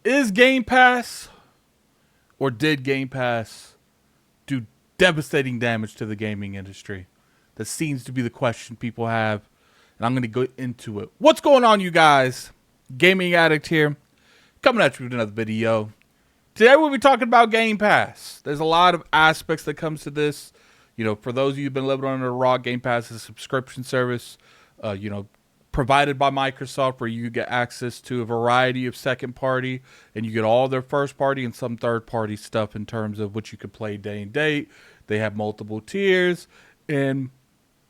Is Game Pass or did Game Pass do devastating damage to the gaming industry? That seems to be the question people have, and I'm going to go into it. What's going on, you guys? Gaming Addict here, coming at you with another video. Today we'll be talking about Game Pass. There's a lot of aspects that comes to this. You know, for those of you who've been living under a rock, Game Pass is a subscription service, provided by Microsoft, where you get access to a variety of second party, and you get all their first party and some third party stuff in terms of what you could play day and date. They have multiple tiers, and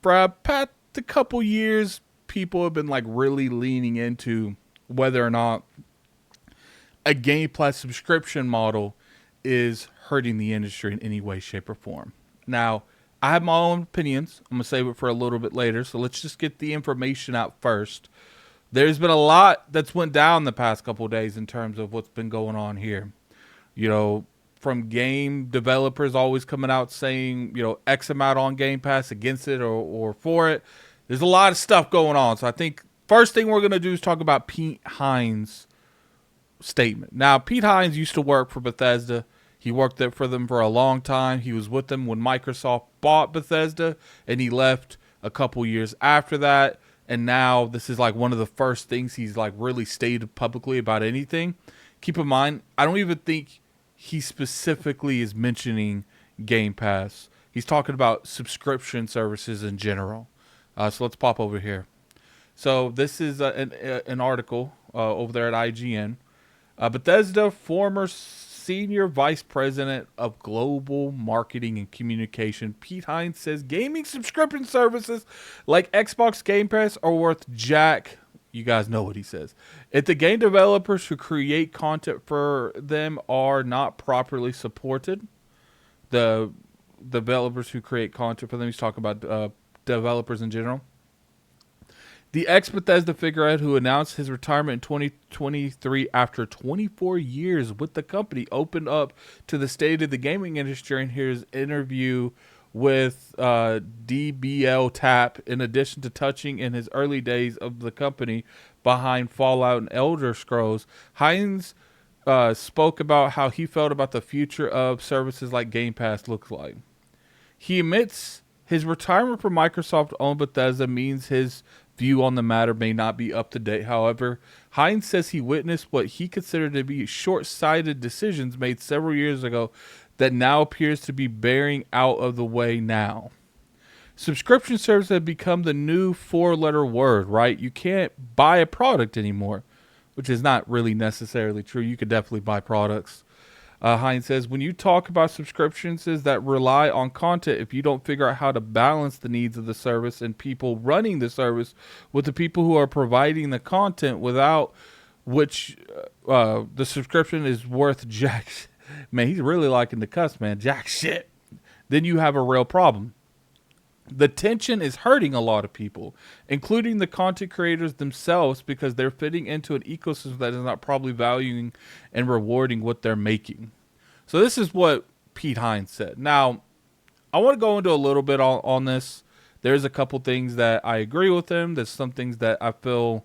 for a past a couple years, people have been like really leaning into whether or not a Game Pass subscription model is hurting the industry in any way, shape, or form. Now, I have my own opinions. I'm going to save it for a little bit later. So let's just get the information out first. There's been a lot that's went down the past couple of days in terms of what's been going on here. You know, from game developers always coming out saying, X amount on Game Pass, against it or for it. There's a lot of stuff going on. So I think first thing we're going to do is talk about Pete Hines' statement. Now, Pete Hines used to work for Bethesda. He worked there for them for a long time. He was with them when Microsoft bought Bethesda, and he left a couple years after that. And now this is like one of the first things he's like really stated publicly about anything. Keep in mind, I don't even think he specifically is mentioning Game Pass. He's talking about subscription services in general. So let's pop over here. So this is an article over there at IGN. Bethesda former Senior Vice President of Global Marketing and Communication, Pete Hines, says gaming subscription services like Xbox Game Pass are worth jack. You guys know what he says. If the game developers who create content for them are not properly supported, the developers who create content for them, he's talking about developers in general. The ex-Bethesda figurehead who announced his retirement in 2023 after 24 years with the company opened up to the state of the gaming industry in his interview with DBL Tap. In addition to touching in his early days of the company behind Fallout and Elder Scrolls, Hines spoke about how he felt about the future of services like Game Pass looks like. He admits his retirement from Microsoft-owned Bethesda means his view on the matter may not be up to date. However, Hines says he witnessed what he considered to be short-sighted decisions made several years ago that now appears to be bearing out of the way now. Subscription services have become the new four-letter word, right? You can't buy a product anymore, which is not really necessarily true. You could definitely buy products. Hines says, when you talk about subscriptions that rely on content, if you don't figure out how to balance the needs of the service and people running the service with the people who are providing the content, without which the subscription is worth jack. Man, he's really liking the cuss, man. Jack shit. Then you have a real problem. The tension is hurting a lot of people, including the content creators themselves, because they're fitting into an ecosystem that is not probably valuing and rewarding what they're making. So this is what Pete Hines said. Now, I want to go into a little bit on this. There's a couple things that I agree with him. There's some things that I feel,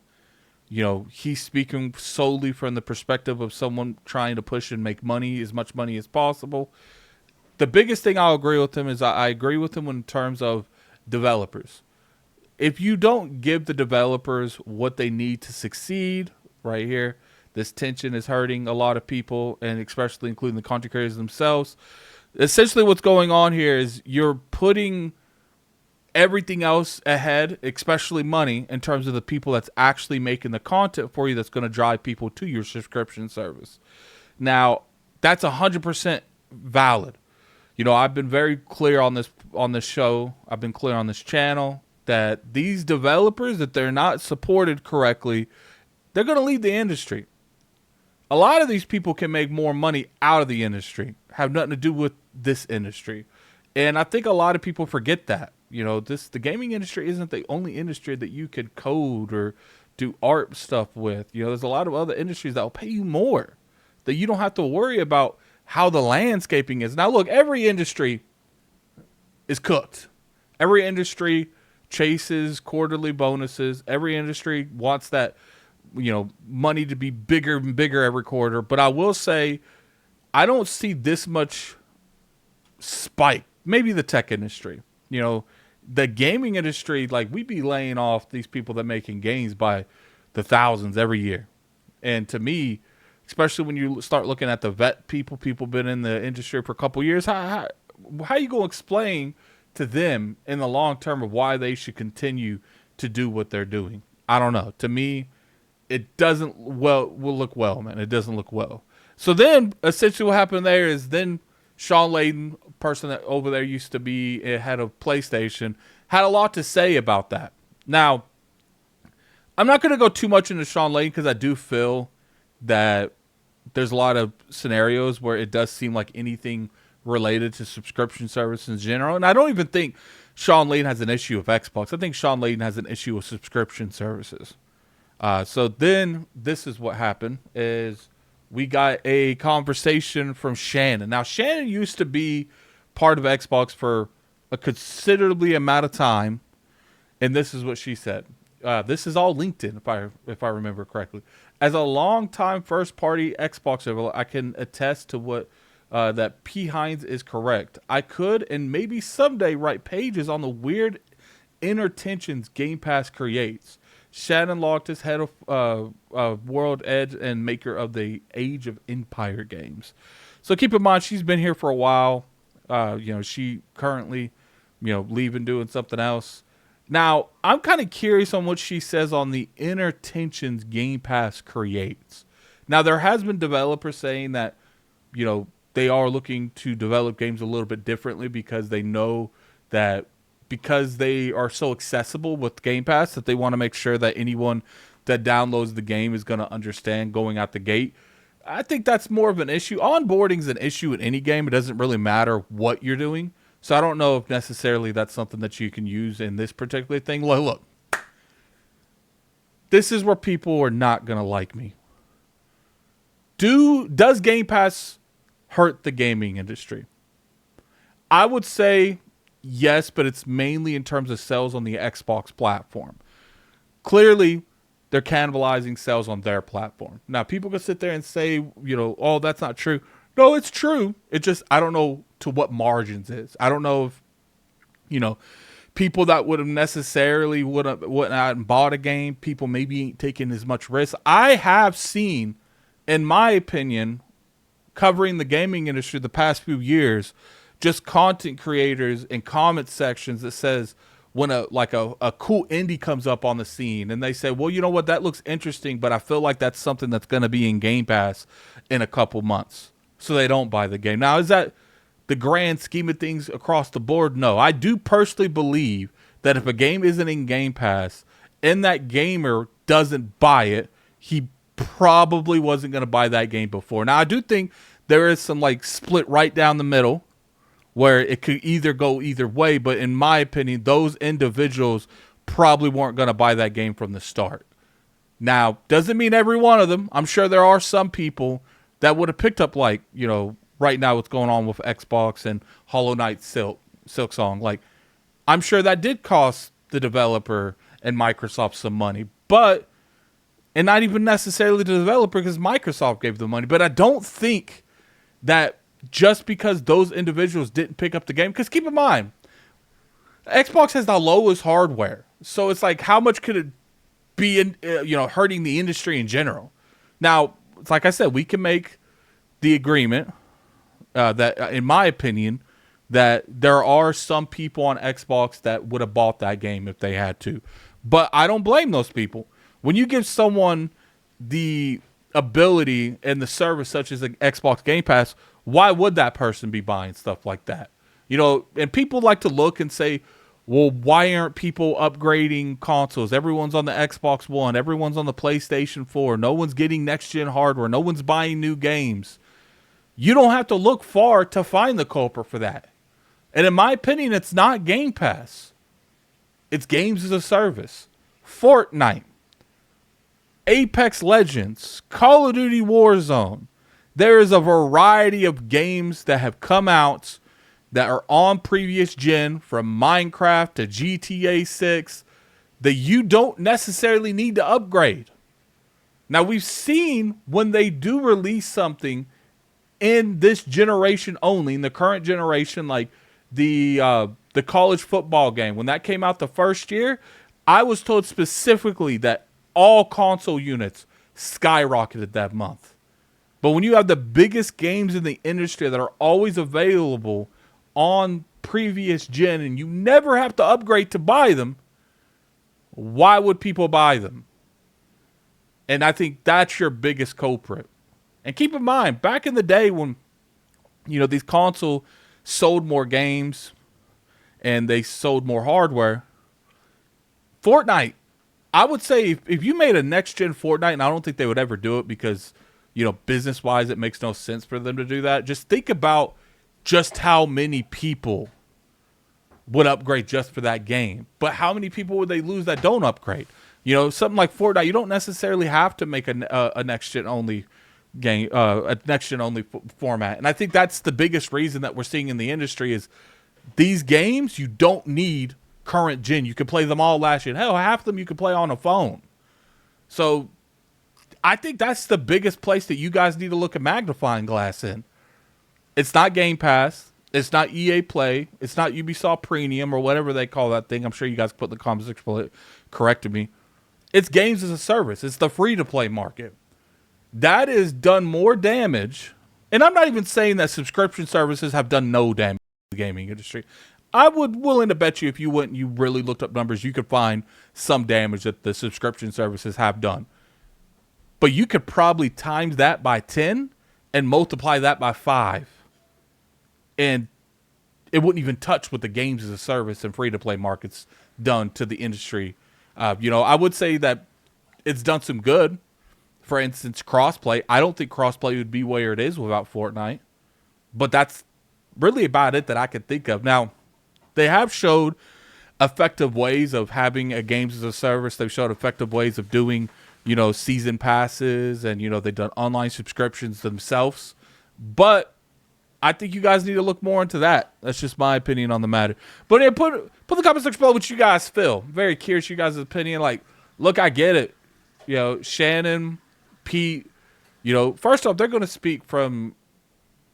he's speaking solely from the perspective of someone trying to push and make money, as much money as possible. The biggest thing I'll agree with him is I agree with him in terms of developers. If you don't give the developers what they need to succeed, right here, this tension is hurting a lot of people, and especially including the content creators themselves. Essentially what's going on here is you're putting everything else ahead, especially money, in terms of the people that's actually making the content for you that's going to drive people to your subscription service. Now, that's 100% valid. I've been very clear on this show. I've been clear on this channel that these developers, if they're not supported correctly, they're going to leave the industry. A lot of these people can make more money out of the industry, have nothing to do with this industry. And I think a lot of people forget that. The gaming industry isn't the only industry that you could code or do art stuff with. There's a lot of other industries that will pay you more, that you don't have to worry about how the landscaping is. Now, look, every industry is cooked. Every industry chases quarterly bonuses. Every industry wants that money to be bigger and bigger every quarter. But I will say, I don't see this much spike. Maybe the tech industry, the gaming industry, like we be laying off these people that making games by the thousands every year. And to me, especially when you start looking at the vet people been in the industry for a couple years, how you gonna explain to them in the long term of why they should continue to do what they're doing? I don't know. To me, it doesn't look well, man. It doesn't look well. So then, essentially, what happened there is then Sean Layden, person that over there used to be head of PlayStation, had a lot to say about that. Now, I'm not going to go too much into Sean Layden because I do feel that there's a lot of scenarios where it does seem like anything related to subscription services in general. And I don't even think Sean Layden has an issue with Xbox. I think Sean Layden has an issue with subscription services. So then this is what happened is we got a conversation from Shannon. Now, Shannon used to be part of Xbox for a considerably amount of time. And this is what she said. This is all LinkedIn, if I remember correctly. As a long-time first-party Xbox developer, I can attest to what that Pete Hines is correct. I could and maybe someday write pages on the weird inner tensions Game Pass creates. Shannon Locked is head of World Edge and maker of the Age of Empire games. So keep in mind, she's been here for a while. She currently, leaving, doing something else. Now, I'm kind of curious on what she says on the inner tensions Game Pass creates. Now, there has been developers saying that, they are looking to develop games a little bit differently because they know that because they are so accessible with Game Pass that they want to make sure that anyone that downloads the game is going to understand going out the gate. I think that's more of an issue. Onboarding is an issue in any game. It doesn't really matter what you're doing. So I don't know if necessarily that's something that you can use in this particular thing. Look, this is where people are not going to like me. Does Game Pass hurt the gaming industry? I would say yes, but it's mainly in terms of sales on the Xbox platform. Clearly, they're cannibalizing sales on their platform. Now, people can sit there and say, oh, that's not true. No, it's true. It just, I don't know to what margins is. I don't know if, people that would have necessarily went out and bought a game, people maybe ain't taking as much risk. I have seen, in my opinion, covering the gaming industry the past few years, just content creators in comment sections that says when a cool indie comes up on the scene and they say, well, you know what, that looks interesting, but I feel like that's something that's going to be in Game Pass in a couple months. So they don't buy the game. Now, is that the grand scheme of things across the board? No. I do personally believe that if a game isn't in Game Pass and that gamer doesn't buy it, he probably wasn't going to buy that game before. Now, I do think there is some split right down the middle where it could either go either way. But in my opinion, those individuals probably weren't going to buy that game from the start. Now, doesn't mean every one of them. I'm sure there are some people that would have picked up right now what's going on with Xbox and Hollow Knight Silksong. I'm sure that did cost the developer and Microsoft some money. And not even necessarily the developer because Microsoft gave the money. But I don't think that just because those individuals didn't pick up the game, because keep in mind, Xbox has the lowest hardware. So it's how much could it be, hurting the industry in general? Now, it's like I said, we can make the agreement that, in my opinion, that there are some people on Xbox that would have bought that game if they had to. But I don't blame those people. When you give someone the ability and the service such as an Xbox Game Pass, why would that person be buying stuff like that? And people like to look and say, well, why aren't people upgrading consoles? Everyone's on the Xbox One. Everyone's on the PlayStation 4. No one's getting next-gen hardware. No one's buying new games. You don't have to look far to find the culprit for that. And in my opinion, it's not Game Pass. It's games as a service. Fortnite, Apex Legends, Call of Duty Warzone. There is a variety of games that have come out that are on previous gen, from Minecraft to GTA 6, that you don't necessarily need to upgrade. Now, we've seen when they do release something in this generation only, in the current generation, like the college football game, when that came out the first year, I was told specifically that all console units skyrocketed that month. But when you have the biggest games in the industry that are always available on previous gen and you never have to upgrade to buy them, why would people buy them? And I think that's your biggest culprit. And keep in mind, back in the day when, these consoles sold more games and they sold more hardware, Fortnite, I would say if you made a next-gen Fortnite, and I don't think they would ever do it because, business-wise, it makes no sense for them to do that. Just think about just how many people would upgrade just for that game. But how many people would they lose that don't upgrade? Something like Fortnite, you don't necessarily have to make a next-gen only game, a next-gen only format. And I think that's the biggest reason that we're seeing in the industry is these games, you don't need current gen. You can play them all last gen. Hell, half of them you can play on a phone. So I think that's the biggest place that you guys need to look a magnifying glass in. It's not Game Pass. It's not EA Play. It's not Ubisoft Premium or whatever they call that thing. I'm sure you guys put in the comments section corrected me. It's games as a service. It's the free-to-play market. That has done more damage. And I'm not even saying that subscription services have done no damage to the gaming industry. I would willing to bet you if you went and you really looked up numbers, you could find some damage that the subscription services have done. But you could probably times that by 10 and multiply that by 5. And it wouldn't even touch what the games as a service and free-to-play markets done to the industry. I would say that it's done some good. For instance, crossplay. I don't think crossplay would be where it is without Fortnite. But that's really about it that I could think of. Now, they have showed effective ways of having a games as a service. They've showed effective ways of doing, season passes. And, they've done online subscriptions themselves. But I think you guys need to look more into that. That's just my opinion on the matter. But yeah, put in the comment section below what you guys feel. I'm very curious you guys' opinion. Like, look, I get it. Shannon, Pete, first off, they're going to speak from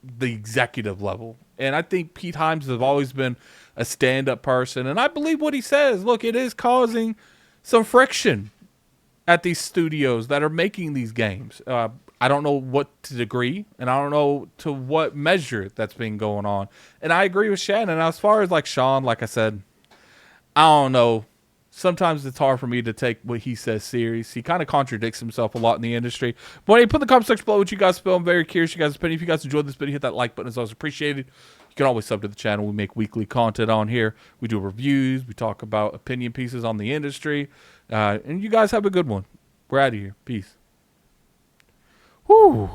the executive level. And I think Pete Hines has always been a stand-up person. And I believe what he says. Look, it is causing some friction at these studios that are making these games. I don't know what degree, and I don't know to what measure that's been going on. And I agree with Shannon. Now, as far as like Sean, like I said, I don't know. Sometimes it's hard for me to take what he says serious. He kind of contradicts himself a lot in the industry. But hey, put in the comment section below what you guys feel. I'm very curious you guys' opinion. If you guys enjoyed this video, hit that like button. It's always appreciated. You can always sub to the channel. We make weekly content on here. We do reviews. We talk about opinion pieces on the industry. And you guys have a good one. We're out of here. Peace. Whew.